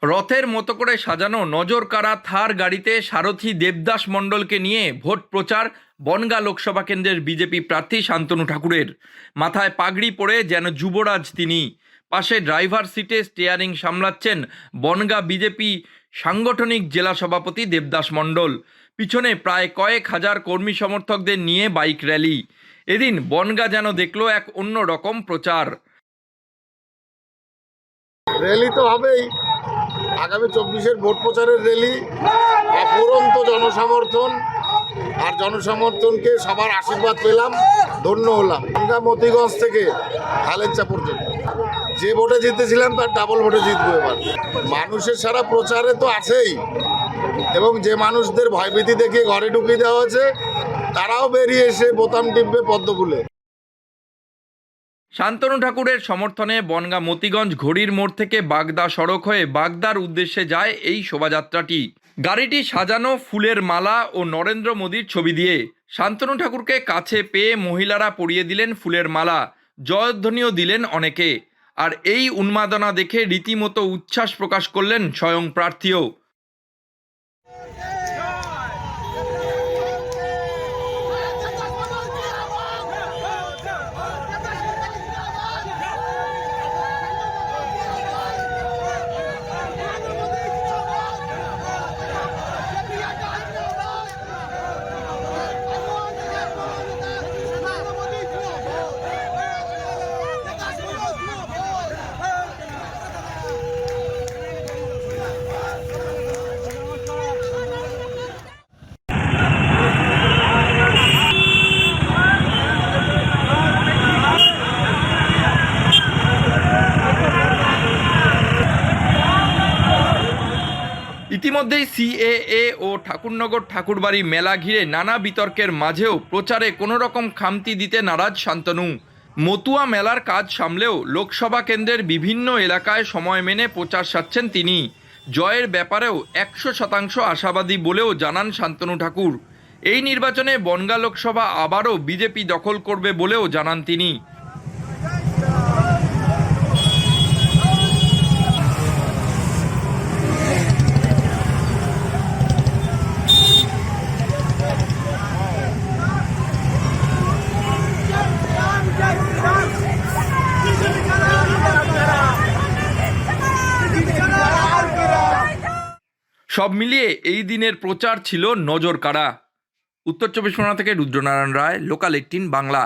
রথের মতো করে সাজানো নজরকাড়া থার গাড়িতে সারথি দেবদাস মণ্ডলকে নিয়ে ভোট প্রচার বনগাঁ লোকসভা কেন্দ্রের বিজেপি প্রার্থী শান্তনু ঠাকুরের। মাথায় পাগড়ি পরে যেন যুবরাজ তিনি। পাশে ড্রাইভার সিটে স্টিয়ারিং সামলাচ্ছেন বনগাঁ বিজেপি সাংগঠনিক জেলা সভাপতি দেবদাস মণ্ডল। পিছনে প্রায় কয়েক হাজার কর্মী সমর্থকদের নিয়ে বাইক র্যালি। এদিন বনগাঁ যেন দেখল এক অন্য রকম প্রচার। র্যালি তো হবেই, আগামী 24-এর ভোট প্রচারের র্যালি, অফুরন্ত জনসমর্থন। আর জনসমর্থনকে সবার আশীর্বাদ পেলাম, ধন্য হলাম। মতিগঞ্জ থেকে হালেঞ্চা পর্যন্ত যে ভোটে জিতেছিলাম তার ডাবল ভোটে জিতবো এবার। মানুষের সারা প্রচারে তো আছেই, এবং যে মানুষদের ভয়ভীতি দেখে ঘরে ঢুকিয়ে দেওয়া হয়েছে তারাও বেরিয়ে এসে বোতাম টিপবে পদ্মফুলে। শান্তনু ঠাকুরের সমর্থনে বনগাঁ মতিগঞ্জ ঘড়ির মোড় থেকে বাগদা সড়ক হয়ে বাগদার উদ্দেশ্যে যায় এই শোভাযাত্রাটি। গাড়িটি সাজানো ফুলের মালা ও নরেন্দ্র মোদীর ছবি দিয়ে। শান্তনু ঠাকুরকে কাছে পেয়ে মহিলারা পরিয়ে দিলেন ফুলের মালা, জয়ধ্বনিও দিলেন অনেকে। আর এই উন্মাদনা দেখে রীতিমতো উচ্ছ্বাস প্রকাশ করলেন স্বয়ং প্রার্থীও। ইতিমধ্যেই সিএএ ও ঠাকুরনগর ঠাকুরবাড়ি মেলা ঘিরে নানা বিতর্কের মাঝেও প্রচারে কোনো রকম খামতি দিতে নারাজ শান্তনু। মতুয়া মেলার কাজ সামলেও লোকসভা কেন্দ্রের বিভিন্ন এলাকায় সময় মেনে প্রচার সারছেন তিনি। জয়ের ব্যাপারেও 100% আশাবাদী বলেও জানান শান্তনু ঠাকুর। এই নির্বাচনে বনগাঁ লোকসভা আবারও বিজেপি দখল করবে বলেও জানান তিনি। সব মিলিয়ে এই দিনের প্রচার ছিল নজর কাড়া। উত্তর 24 পরগনা থেকে রুদ্রনারায়ণ রায়, লোকাল 18 বাংলা।